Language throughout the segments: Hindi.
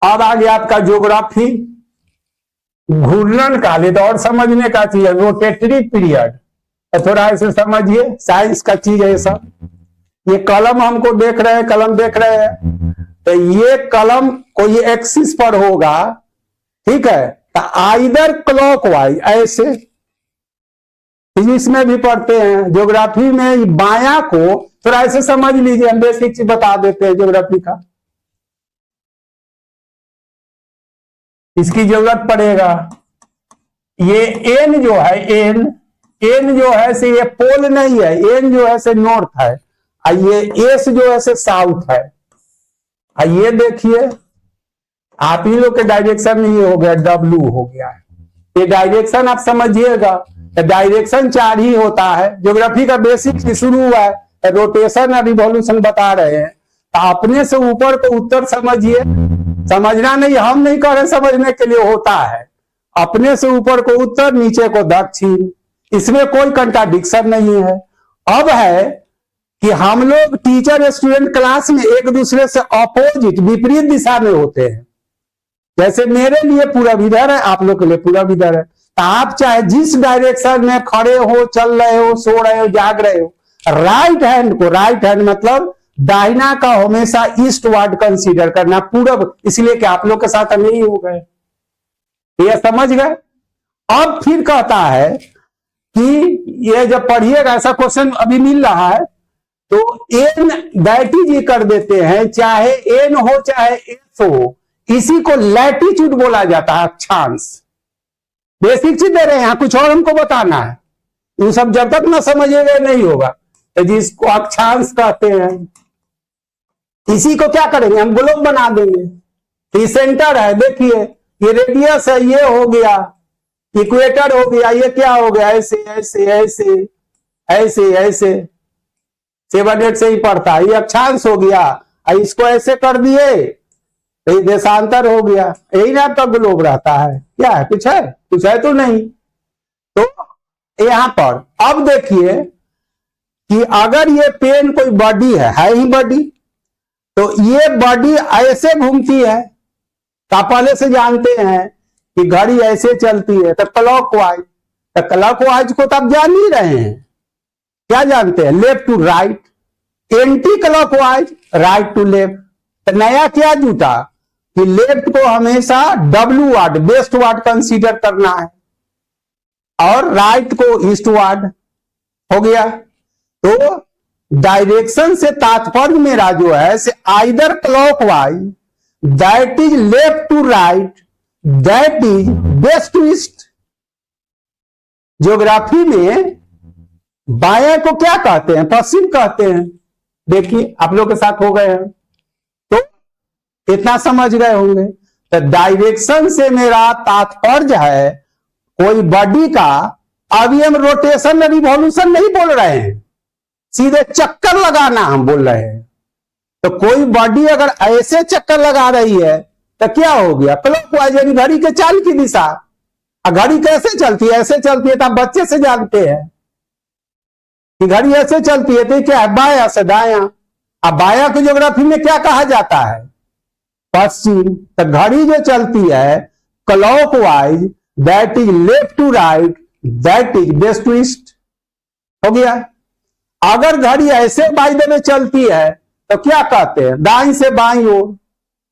अब आ गया आपका ज्योग्राफी। घूर्णन काल, ये तो और समझने का चीज है, रोटेटरी पीरियड। थोड़ा इसे समझिए, साइंस का चीज है ये सब। ये कलम हमको देख रहे हैं, कलम देख रहे हैं, तो ये कलम कोई एक्सिस पर होगा, ठीक है, तो आइदर क्लॉकवाइज, ऐसे फिजिक्स में भी पढ़ते हैं, ज्योग्राफी में बाया को थोड़ा ऐसे समझ लीजिए, हम बेसिक चीज बता देते हैं ज्योग्राफी का, इसकी जरूरत पड़ेगा। ये एन जो है, एन जो है से ये पोल नहीं है, एन जो है से नॉर्थ है, और ये एस जो है से साउथ है। और ये देखिए आप ही लोग के डायरेक्शन में ये हो गया, डब्ल्यू हो गया है, ये डायरेक्शन आप समझिएगा। डायरेक्शन 4 ही होता है, ज्योग्राफी का बेसिक शुरू हुआ है, रोटेशन और रिवॉल्यूशन बता रहे हैं। तो अपने से ऊपर को उत्तर समझिए, समझना नहीं, हम नहीं कह रहे समझने के लिए, होता है अपने से ऊपर को उत्तर, नीचे को दक्षिण, इसमें कोई कंट्राडिक्शन नहीं है। अब है कि हम लोग टीचर स्टूडेंट क्लास में एक दूसरे से अपोजिट, विपरीत दिशा में होते हैं। जैसे मेरे लिए पूरब इधर है, आप लोग के लिए पूरब इधर है, तो आप चाहे जिस डायरेक्शन में खड़े हो, चल रहे हो, सो रहे हो, जाग रहे हो, राइट हैंड को, राइट हैंड मतलब दाहिना का हमेशा ईस्ट वार्ड कंसीडर करना, पूरब, इसलिए कि आप लोग के साथ हम यही हो गए, ये समझ गए। अब फिर कहता है कि ये जब पढ़िएगा, ऐसा क्वेश्चन अभी मिल रहा है, तो एन दैट इज कर देते हैं, चाहे एन हो चाहे एस हो, इसी को लैटिट्यूड बोला जाता है, अक्षांश। बेसिक चीज दे रहे हैं, यहां कुछ और हमको बताना है, ये सब जब तक ना समझेगा नहीं होगा। तो जिसको अक्षांश कहते हैं, इसी को क्या करेंगे हम, ग्लोब बना देंगे। तो सेंटर है, देखिए ये रेडियस है, ये हो गया इक्वेटर हो गया, ये क्या हो गया, ऐसे ऐसे ऐसे ऐसे ऐसे 7-8 से ही पड़ता है, ये अक्षांश हो गया, इसको ऐसे कर दिए तो ये देशांतर हो गया, यही ना आपका ग्लोब रहता है। क्या है, कुछ है, कुछ है तो नहीं। तो यहां पर अब देखिए कि अगर ये पेन कोई बॉडी है ही बॉडी, तो ये बॉडी ऐसे घूमती है, तो आप पहले से जानते हैं कि घड़ी ऐसे चलती है, तो क्लॉकवाइज, तो क्लॉकवाइज को तो आप जान ही रहे हैं, क्या जानते हैं, left to right, anti clockwise right to left. तो नया क्या जुटा कि लेफ्ट को हमेशा W ward, west ward consider करना है, और राइट को ईस्ट वार्ड हो गया। तो डायरेक्शन से तात्पर्य मेरा जो है से either clockwise, that is left to right, that is west to east. Geography में बाएं को क्या कहते हैं, पश्चिम कहते हैं। देखिए आप लोग के साथ हो गए हैं, तो इतना समझ गए होंगे। तो डायरेक्शन से मेरा तात्पर्य है कोई बॉडी का, अभी हम रोटेशन रिवॉल्यूशन नहीं बोल रहे हैं, सीधे चक्कर लगाना हम बोल रहे हैं। तो कोई बॉडी अगर ऐसे चक्कर लगा रही है तो क्या हो गया, क्लॉकवाइज, यानी घड़ी के चाल की दिशा। घड़ी कैसे चलती है, ऐसे चलती है, तो आप बच्चे से जानते हैं कि घड़ी ऐसे चलती है, तो क्या है, बाया से दाया। अब बाया की ज्योग्राफी में क्या कहा जाता है, पश्चिम। तो घड़ी जो चलती है clockwise, that is left to right, that is west to east, हो गया। अगर घड़ी ऐसे बाई द वे चलती है तो क्या कहते हैं, दाई से बाई ओर,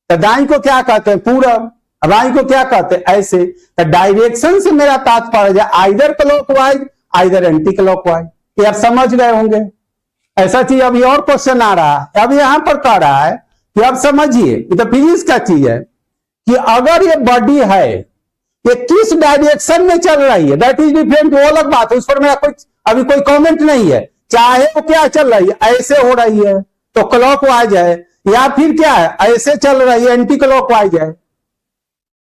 तो दाई को क्या कहते हैं, पूरब, बाई को क्या कहते हैं, ऐसे। तो डायरेक्शन से मेरा तात्पर्य है either clockwise either anti clockwise, ये आप समझ गए होंगे। ऐसा चीज अभी और क्वेश्चन आ रहा है, अभी यहां पर कह रहा है कि आप समझिए, ये तो फिजिक्स का चीज है कि अगर ये बॉडी है, ये किस डायरेक्शन में चल रही है, दैट इज डिफरेंट, वो अलग बात है, उस पर मेरा कुछ अभी कोई कमेंट नहीं है। चाहे वो क्या चल रही है, ऐसे हो रही है तो क्लॉकवाइज है, या फिर क्या है, ऐसे चल रही है एंटी क्लॉकवाइज है।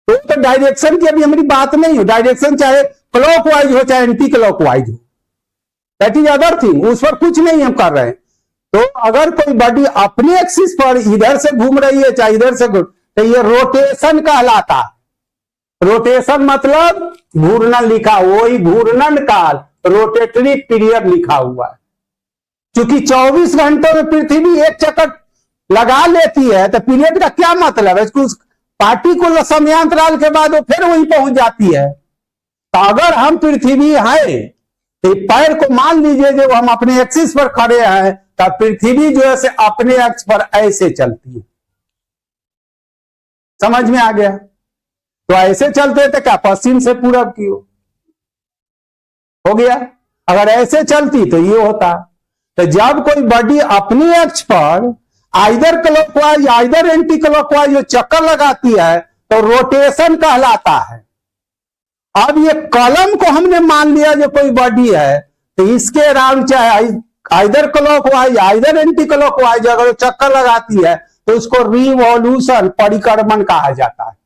तो डायरेक्शन की अभी हमारी बात नहीं हो, डायरेक्शन चाहे क्लॉकवाइज हो चाहे एंटी क्लॉकवाइज हो, दैट इज अदर थिंग, उस पर कुछ नहीं हम कर रहे हैं। तो अगर कोई बॉडी अपने एक्सिस पर इधर से घूम रही है चाहे इधर से घूम, तो ये रोटेशन कहलाता। रोटेशन मतलब घूर्णन लिखा, वही घूर्णन काल, रोटेटरी पीरियड लिखा हुआ है। क्योंकि 24 घंटों में पृथ्वी एक चक्कर लगा लेती है, तो पीरियड का क्या मतलब है, पार्टिकुलर समयांतराल के बाद वो फिर वहीं पहुंच जाती है। तो अगर हम पृथ्वी है तो पैर को मान लीजिए जो हम अपने एक्सिस पर खड़े हैं, तो पृथ्वी जो है से अपने अक्ष पर ऐसे चलती है। समझ में आ गया? तो ऐसे चलते थे क्या, पश्चिम से पूरब की हो गया। अगर ऐसे चलती तो ये होता। तो जब कोई बॉडी अपने अक्ष पर either clockwise either anti clockwise जो चक्कर लगाती है तो रोटेशन कहलाता है। अब ये कॉलम को हमने मान लिया जो कोई बॉडी है, तो इसके अराउंड चाहे either clockwise either anti clockwise अगर वो चक्कर लगाती है तो उसको रिवॉल्यूशन परिक्रमण कहा जाता है।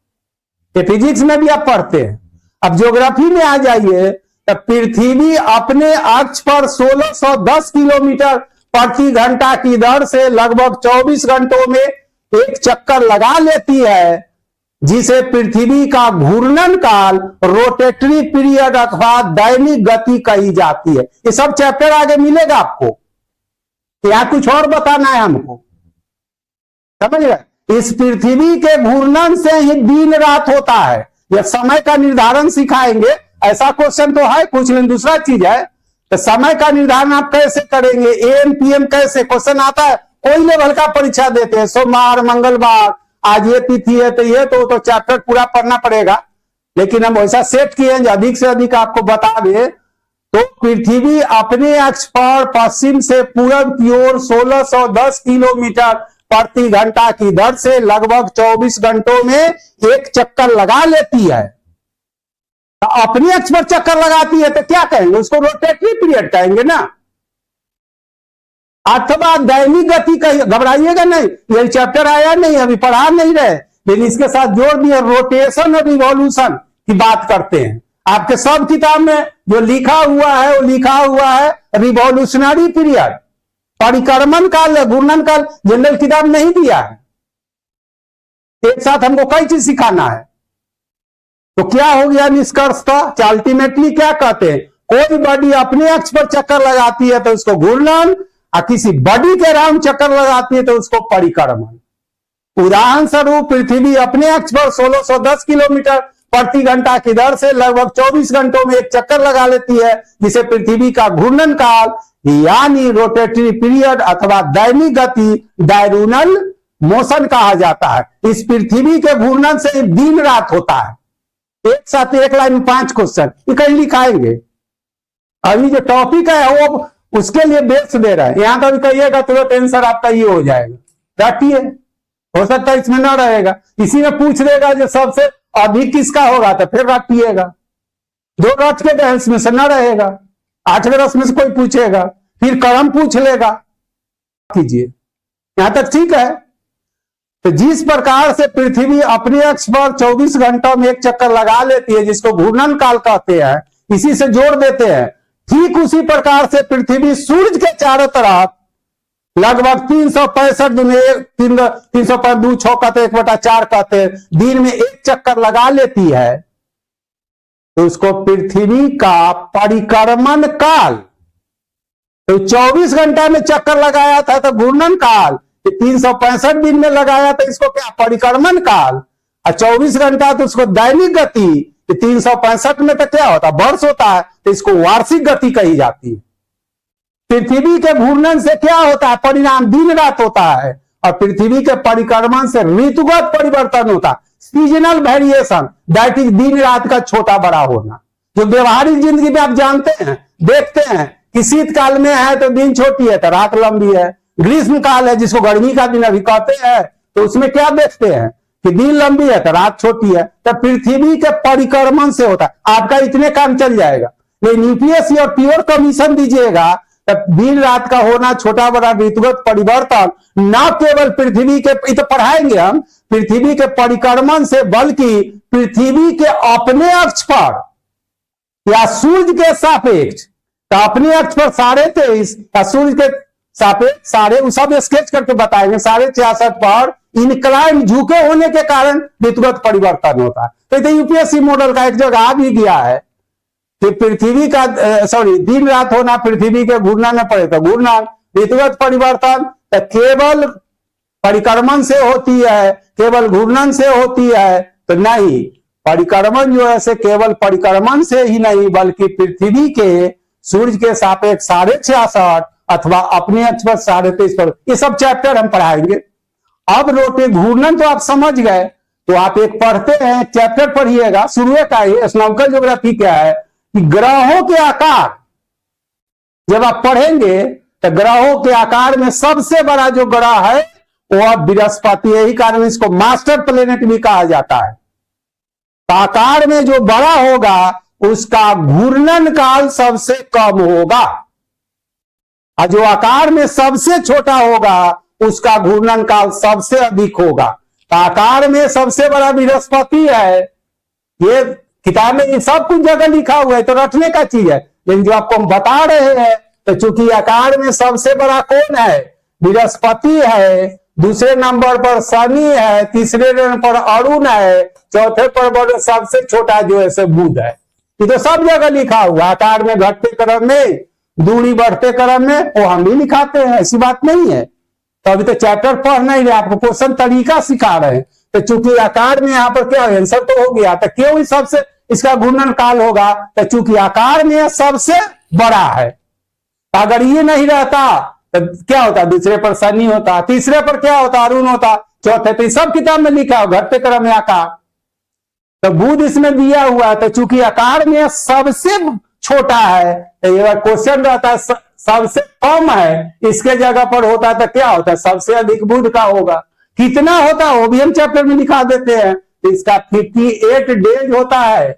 ये फिजिक्स में भी आप पढ़ते हैं। अब ज्योग्राफी में आ जाइए, तो पृथ्वी अपने अक्ष पर 1610 किलोमीटर प्रति घंटा की दर से लगभग 24 घंटों में एक चक्कर लगा लेती है, जिसे पृथ्वी का घूर्णन काल रोटेटरी पीरियड अथवा दैनिक गति कही जाती है। ये सब चैप्टर आगे मिलेगा आपको, या कुछ और बताना है हमको, समझ गए? इस पृथ्वी के घूर्णन से ही दिन रात होता है। यह समय का निर्धारण सिखाएंगे, ऐसा क्वेश्चन तो है कुछ, लेकिन दूसरा चीज है तो समय का निर्धारण आप कैसे करेंगे, AM PM कैसे क्वेश्चन आता है। कोई लेवल का परीक्षा देते हैं, सोमवार मंगलवार आज ये तिथि है तो ये तो चैप्टर पूरा पढ़ना पड़ेगा। लेकिन हम वैसा सेट किए हैं अधिक से अधिक आपको बता दे। तो पृथ्वी अपने अक्ष पर पश्चिम से पूरब की ओर 1610 किलोमीटर प्रति घंटा की दर से लगभग 24 घंटों में एक चक्कर लगा लेती है। तो अपने अक्ष पर चक्कर लगाती है तो क्या कहेंगे, उसको रोटेटरी पीरियड कहेंगे ना, अथवा दैनिक गति कही। घबराइएगा नहीं, ये चैप्टर आया नहीं, अभी पढ़ा नहीं रहे, लेकिन इसके साथ जोड़ दिए रोटेशन और रिवॉल्यूशन की बात करते हैं। आपके सब किताब में जो लिखा हुआ है वो लिखा हुआ है रिवॉल्यूशनरी पीरियड, परिक्रमण काल, घूर्णन काल जनरल किताब नहीं दिया है। एक साथ हमको कई चीज सिखाना है। तो क्या हो गया निष्कर्षता, अल्टीमेटली क्या कहते हैं, कोई बॉडी अपने अक्ष पर चक्कर लगाती है तो उसको घूर्णन, और किसी बॉडी के अराउंड चक्कर लगाती है तो उसको परिक्रमण। उदाहरण स्वरूप पृथ्वी अपने अक्ष पर 1610 किलोमीटर प्रति घंटा की दर से लगभग 24 घंटों में एक चक्कर लगा लेती है, जिसे पृथ्वी का घूर्णन काल यानी रोटेटरी पीरियड अथवा दैनिक गति डायरूनल मोशन कहा जाता है। इस पृथ्वी के घूर्णन से दिन रात होता है। एक साथ एक लाइन में 5 क्वेश्चन ये कहीं लिखाएंगे। अभी जो टॉपिक है वो उसके लिए बेस दे रहा है, यहां तो अभी कहिएगा तुरंत आंसर आपका ये हो जाएगा, रटिए, हो सकता है इसमें ना रहेगा, इसी में पूछ देगा जो सबसे अधिक किसका होगा तो फिर रटिएगा। 2 रट के गए इसमें से ना रहेगा, 8वें रस में से कोई पूछेगा, फिर क्रम पूछ लेगा, कीजिए यहां तक ठीक है। तो जिस प्रकार से पृथ्वी अपने अक्ष पर 24 घंटों में एक चक्कर लगा लेती है, जिसको घूर्णन काल कहते हैं, इसी से जोड़ देते हैं, ठीक उसी प्रकार से पृथ्वी सूरज के चारों तरफ लगभग 365 दिन 305 कहते 1/4 कहते दिन में एक चक्कर लगा लेती है, तो उसको पृथ्वी का परिक्रमण काल। तो 24 घंटा में चक्कर लगाया था तो घूर्णन काल, 365 दिन में लगाया तो इसको क्या परिक्रमण काल, और 24 घंटा तो उसको दैनिक गति, 365 में तो क्या होता वर्ष होता है, तो इसको वार्षिक गति कही जाती है। पृथ्वी के घूर्णन से क्या होता है परिणाम, दिन रात होता है, और पृथ्वी के परिक्रमण से ऋतुगत परिवर्तन होता है, सीजनल वेरिएशन, दैट इज दिन रात का छोटा बड़ा होना। जो व्यवहारिक जिंदगी में आप जानते हैं, देखते हैं कि शीतकाल में है तो दिन छोटी है तो रात लंबी है, ग्रीष्म काल है जिसको गर्मी का दिन अभी कहते हैं, तो उसमें क्या देखते हैं कि दिन लंबी है तो रात छोटी है। तो पृथ्वी के परिक्रमण से होता है। आपका इतने काम चल जाएगा, लेकिन यूपीएससी और प्योर कमीशन दीजिएगा तो दिन रात का होना, छोटा बड़ा ऋतुगत परिवर्तन, न केवल पृथ्वी के, तो पढ़ाएंगे हम पृथ्वी के परिक्रमण से, बल्कि पृथ्वी के अपने अक्ष पर या सूर्य के सापेक्ष, तो अपने अक्ष पर 23.5 या सूर्य के सापेक्ष साढ़े, सब स्केच करके बताएंगे, 66.5 पर इनक्लाइन झुके होने के कारण ऋतुगत परिवर्तन होता है। तो यूपीएससी मॉडल का एक जगह आ भी गया है कि पृथ्वी का दिन रात होना पृथ्वी के घूर्णन में पड़े तो घूर्णन, ऋतुगत परिवर्तन तो केवल परिक्रमण से होती है, केवल घूर्णन से होती है? तो नहीं, परिक्रमण जो है से केवल परिक्रमण से ही नहीं बल्कि पृथ्वी के सूर्य के सापेक्ष 66.5 अथवा अपने अक्ष पर 23.5 पर, ये सब चैप्टर हम पढ़ाएंगे। अब रोटे घूर्णन तो आप समझ गए, तो आप एक पढ़ते हैं चैप्टर पढ़िएगा, शुरू का ही एस्ट्रोनॉमिकल ज्योग्राफी क्या है कि ग्रहों के आकार जब आप पढ़ेंगे तो ग्रहों के आकार में सबसे बड़ा जो ग्रह है वो बृहस्पति, यही कारण इसको मास्टर प्लेनेट भी कहा जाता है। तो आकार में जो बड़ा होगा उसका घूर्णन काल सबसे कम होगा, और जो आकार में सबसे छोटा होगा उसका घूर्णन काल सबसे अधिक होगा। तो आकार में सबसे बड़ा बृहस्पति है, ये किताब में सब कुछ जगह लिखा हुआ है, तो रटने का चीज है। लेकिन जो आपको हम बता रहे हैं, तो चूंकि आकार में सबसे बड़ा कौन है? बृहस्पति है, दूसरे नंबर पर शनि है, तीसरे नंबर पर अरुण है, चौथे पर सबसे छोटा जो है से बुध है। ये तो सब जगह लिखा हुआ, आकार में घटते क्रम में, दूरी बढ़ते क्रम में, वो हम भी लिखाते हैं, ऐसी बात नहीं है। तो अभी तो चैप्टर पढ़ नहीं रहे, आपको क्वेश्चन तरीका सिखा रहे हैं। तो चूंकि आकार में यहाँ पर क्या आंसर तो हो गया, तो क्यों ही सबसे इसका घूर्णन काल होगा? तो चूंकि आकार में सबसे बड़ा है, अगर ये नहीं रहता तो क्या होता? दूसरे पर शनि होता, तीसरे पर क्या होता? अरुण होता, चौथे तो सब किताब में लिखा हो घटते क्रम में आकार। तो बुध इसमें दिया हुआ है, तो चूंकि आकार में सबसे छोटा है, तो ये क्वेश्चन रहता है सबसे कम है, इसके जगह पर होता तो क्या होता? सबसे अधिक बुध का होगा। कितना होता है वो भी हम चैप्टर में दिखा देते हैं। इसका 58 डेज होता है,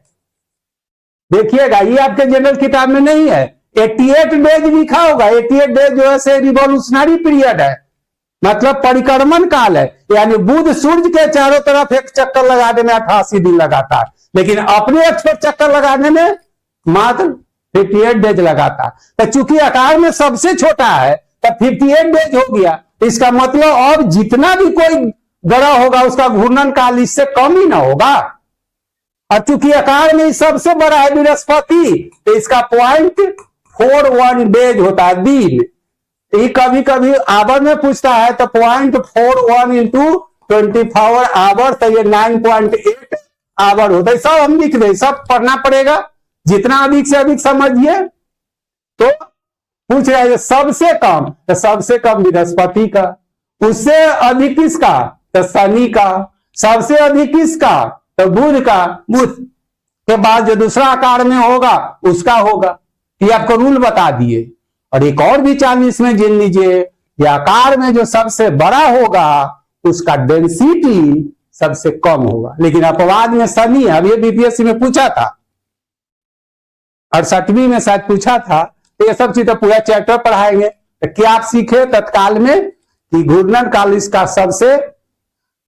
देखिएगा, ये आपके जनरल किताब में नहीं है, 88 डेज लिखा होगा। 88 डेज जो है से रिवॉल्यूशनरी पीरियड है, मतलब परिक्रमण काल है, यानी बुध सूर्य के चारों तरफ एक चक्कर लगाने में 88 दिन लगाता है, लेकिन अपने अक्ष पर चक्कर लगाने में मात्र 58 डेज लगाता है। तो चूंकि आकार में सबसे छोटा है तो 58 डेज हो गया। इसका मतलब अब जितना भी कोई ग्रह होगा उसका घूर्णन काल इससे कम ही ना होगा। और चूंकि आकार में सबसे बड़ा है बृहस्पति, तो इसका 0.41 डेज होता है, दिन। ये कभी कभी आवर में पूछता है, तो 0.41 इंटू 24 आवर, तो ये 9.8 आवर होता है। सब हम लिख दे, सब पढ़ना पड़ेगा, जितना अधिक से अधिक समझिए। तो पूछ रहे हैं सबसे कम, तो सबसे कम बृहस्पति का, उससे अधिक किसका? तो शनि का, सबसे अधिक किसका? तो बुध का, बुध के बाद जो दूसरा आकार में होगा उसका होगा। ये आपको रूल बता दिए। और एक और भी 40 में गिन लीजिए, ये आकार में जो सबसे बड़ा होगा उसका डेंसिटी सबसे कम होगा। लेकिन अपवाद में शनि है, अब ये बीपीएससी में पूछा था, 68वीं में शायद पूछा था। तो ये सब चीज तो पूरा चैप्टर पढ़ाएंगे। तो क्या आप सीखे तत्काल में कि घूर्णन काल इसका सबसे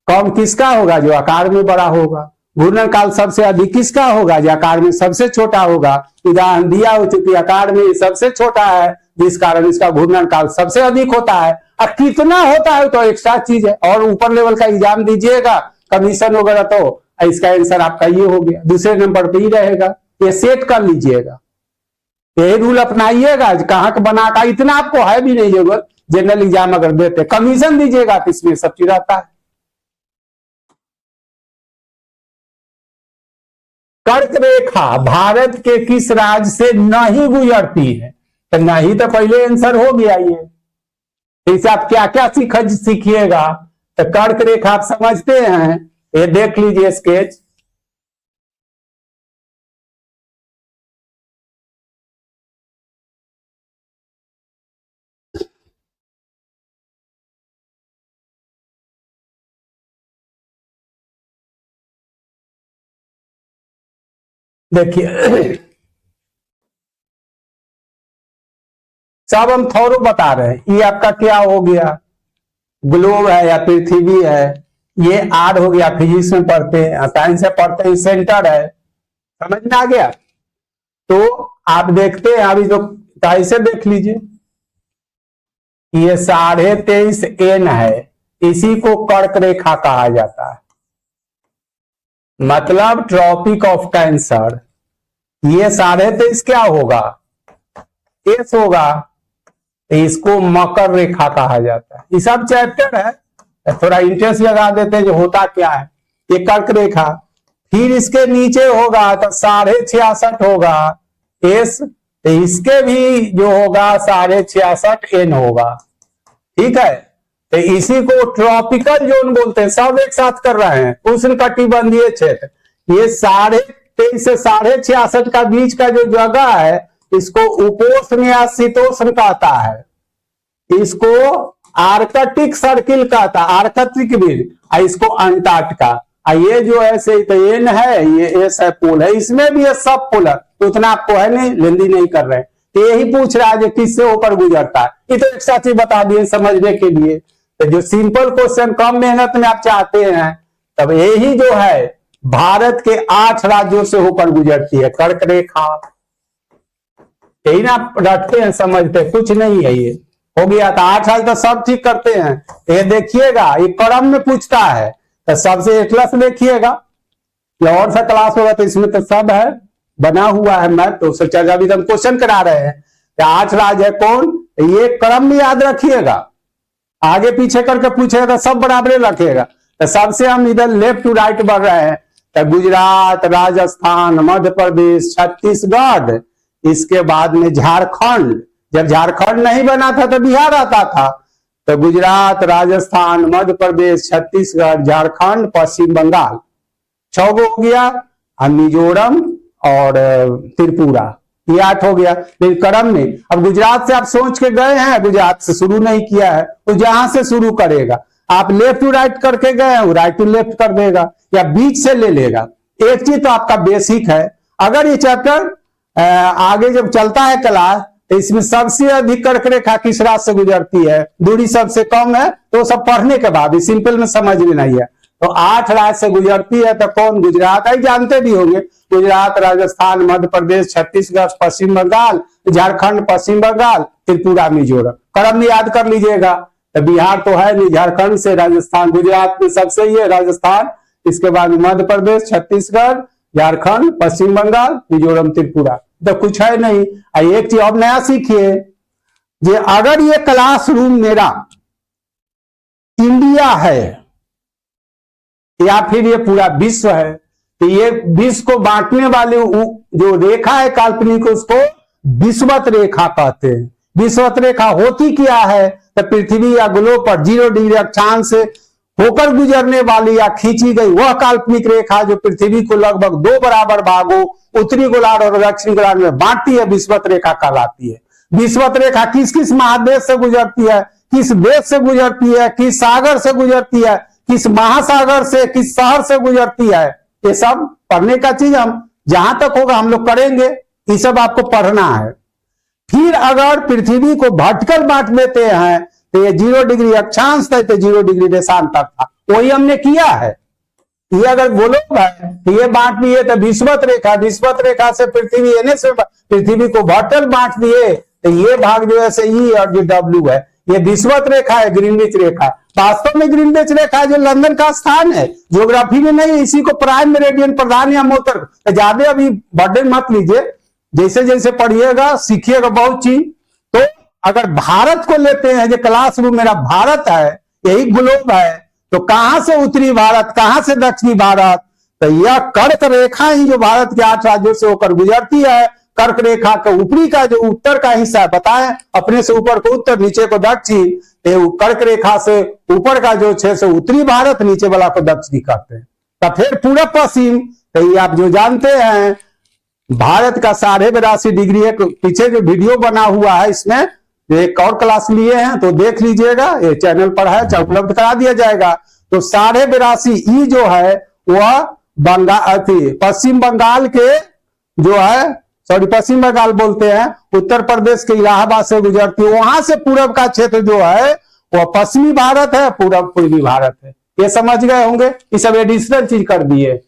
कम किसका होगा? जो आकार में बड़ा होगा। घूर्णन काल सबसे अधिक किसका होगा? जो आकार में सबसे छोटा होगा। उदाहरण दिया हो, चुकी आकार में सबसे छोटा है, जिस कारण इसका घूर्णन काल सबसे अधिक होता है। अब कितना होता है तो एक्स्ट्रा चीज है, और ऊपर लेवल का एग्जाम दीजिएगा कमीशन वगैरह, तो इसका आंसर आपका ये हो गया, दूसरे नंबर पे ही रहेगा। ये सेट कर लीजिएगा, यही रूल अपनाइएगा। कहाँ का बना का इतना आपको है भी नहीं जरूरत, जनरल एग्जाम अगर देते कमीशन दीजिएगा तो इसमें सब चीज रहता है। कर्क रेखा भारत के किस राज्य से नहीं गुजरती है? तो नहीं तो पहले आंसर हो गया ये। इसे आप क्या क्या सीखिएगा। तो कर्क रेखा आप समझते हैं, ये देख लीजिए स्केच। देखिए सब हम थोड़ा बता रहे हैं। ये आपका क्या हो गया? ग्लोब है या पृथ्वी है। ये आर हो गया, फिजिक्स में पढ़ते हैं, साइंस में पढ़ते हैं, सेंटर है। समझ में आ गया? तो आप देखते हैं अभी जो ऐसे देख लीजिए, ये 23.5 एन है, इसी को कर्क रेखा कहा जाता है, मतलब ट्रॉपिक ऑफ कैंसर। ये 23.5 क्या होगा? एस होगा, इसको मकर रेखा कहा जाता है। ये सब चैप्टर है, थोड़ा इंटरेस्ट लगा देते हैं जो होता क्या है। ये कर्क रेखा, फिर इसके नीचे होगा तो 66.5 होगा एस, तो इसके भी जो होगा 66.5 एन होगा। ठीक है, तो इसी को ट्रॉपिकल जोन बोलते हैं। सब एक साथ कर रहे हैं। उष्णकटिबंधीय क्षेत्र, ये 23.5 से 66.5 का बीच का जो जगह है इसको उपोष्ण या शीतोष्ण कहता है। इसको आर्कटिक सर्किल कहता है, आर्कटिक भी, इसको अंटार्कटिका। ये जो है से तो एन है, ये एस है, पोल है, इसमें भी है सब पोलर, तो उतना आपको है नहीं, लेंदी नहीं कर रहे हैं। तो यही पूछ रहा है किससे होकर गुजरता है। ये तो एक साथ ही बता दिए समझने के लिए। तो जो सिंपल क्वेश्चन कम मेहनत में आप चाहते हैं, तब यही जो है भारत के 8 राज्यों से होकर गुजरती है कर्क रेखा। यही ना रखते हैं, समझते, कुछ नहीं है। ये हो गया था 8 राज्य, तो सब ठीक करते हैं। ये देखिएगा, ये क्रम में पूछता है, तो सबसे एटलस देखिएगा, या और सा क्लास होगा तो इसमें तो सब है, बना हुआ है मैप, तो उससे चर्चा भी हम क्वेश्चन करा रहे हैं। 8 राज्य है कौन, ये क्रम में याद रखिएगा, आगे पीछे करके पूछेगा तो सब बराबर रखिएगा। तो सबसे हम इधर लेफ्ट टू राइट बढ़ रहे हैं, तो गुजरात, राजस्थान, मध्य प्रदेश, छत्तीसगढ़, इसके बाद में झारखंड। जब झारखंड नहीं बना था तो बिहार आता था, तो गुजरात, राजस्थान, मध्य प्रदेश, छत्तीसगढ़, झारखंड, पश्चिम बंगाल, 6 गो हो गया। मिजोरम और त्रिपुरा, ये 8 हो गया। लेकिन क्रम में अब गुजरात से आप सोच के गए हैं, गुजरात से शुरू नहीं किया है, तो जहां से शुरू करेगा, आप लेफ्ट टू राइट करके गए हैं, वो राइट टू लेफ्ट कर देगा या बीच से ले लेगा। एक चीज तो आपका बेसिक है, अगर ये चैप्टर आगे जब चलता है क्लास, तो इसमें सबसे अधिक कर्क रेखा किस राज्य से गुजरती है, दूरी सबसे कम है, तो सब पढ़ने के बाद सिंपल में समझ में नहीं है। तो 8 राज्य से गुजरती है, तो कौन, गुजरात है, जानते भी होंगे, गुजरात, राजस्थान, मध्य प्रदेश, छत्तीसगढ़, पश्चिम बंगाल, झारखंड, पश्चिम बंगाल, त्रिपुरा, मिजोरम। क्रम में याद कर लीजिएगा। तो बिहार तो है नहीं, झारखंड से राजस्थान, गुजरात में सबसे ही है राजस्थान, इसके बाद मध्य प्रदेश, छत्तीसगढ़, झारखंड, पश्चिम बंगाल, मिजोरम, त्रिपुरा, तो कुछ है नहीं। एक चीज अब नया सीखिए, जे अगर ये क्लासरूम मेरा इंडिया है या फिर ये पूरा विश्व है, तो ये विश्व को बांटने वाले जो रेखा है काल्पनिक, उसको विषुवत रेखा कहते हैं। विषुवत रेखा होती क्या है, तो पृथ्वी या ग्लोब पर 0 डिग्री अक्षांश से होकर गुजरने वाली या खींची गई वह काल्पनिक रेखा जो पृथ्वी को लगभग 2 बराबर भागों उत्तरी गोलार्ध और दक्षिणी गोलार्ध में बांटती है, विषुवत रेखा कहलाती है। विषुवत रेखा किस किस महादेश से गुजरती है, किस देश से गुजरती है, किस सागर से गुजरती है, किस महासागर से, किस शहर से गुजरती है, ये सब पढ़ने का चीज हम जहां तक होगा हम लोग करेंगे, ये सब आपको पढ़ना है। फिर अगर पृथ्वी को भटकल बांट देते हैं, तो ये 0 डिग्री अक्षांश था, तो 0 डिग्री देशांतर था, वही हमने किया है। ये अगर गोलोक है तो ये बांट दिए, तो विषुवत रेखा, विषुवत रेखा से पृथ्वी एने से पृथ्वी को भटकल बांट दिए, तो ये भाग जो है से ई और जो डब्ल्यू है, ये विषुवत रेखा है, ग्रीनविच रेखा। वास्तव में ग्रीनविच रेखा जो लंदन का स्थान है, ज्योग्राफी में नहीं, इसी को प्राइम मेरिडियन, प्रधान या मोतर, ज्यादा अभी बर्डन मत लीजिए, जैसे जैसे पढ़िएगा सीखिएगा बहुत चीज। तो अगर भारत को लेते हैं, जो क्लासरूम मेरा भारत है, यही ग्लोब है, तो कहां से उत्तरी भारत, कहां से दक्षिणी भारत, तो यह कर्क रेखा ही जो भारत के 8 राज्यों से होकर गुजरती है। कर्क रेखा का ऊपरी का जो उत्तर का हिस्सा है, बताएं अपने से ऊपर को उत्तर, नीचे को दक्षिण, कर्क रेखा से ऊपर का जो 6 से उत्तरी भारत, नीचे वाला को दक्षिणी कहते हैं। तो फिर पूरा पश्चिम, तो ये आप जो जानते हैं भारत का 82.5 डिग्री है। पीछे जो वीडियो बना हुआ है इसमें एक और क्लास लिए हैं, तो देख लीजिएगा, ये चैनल पर है, चाहे उपलब्ध करा दिया जाएगा। तो 82.5 ई जो है वह बंगाल, पश्चिम बंगाल के जो है, सॉरी पश्चिम बंगाल बोलते हैं, उत्तर प्रदेश के इलाहाबाद से गुजरती है, वहां से पूरब का क्षेत्र जो है वह पश्चिमी भारत है, पूर्वी भारत है। ये समझ गए होंगे, ये सब एडिशनल चीज कर दिए।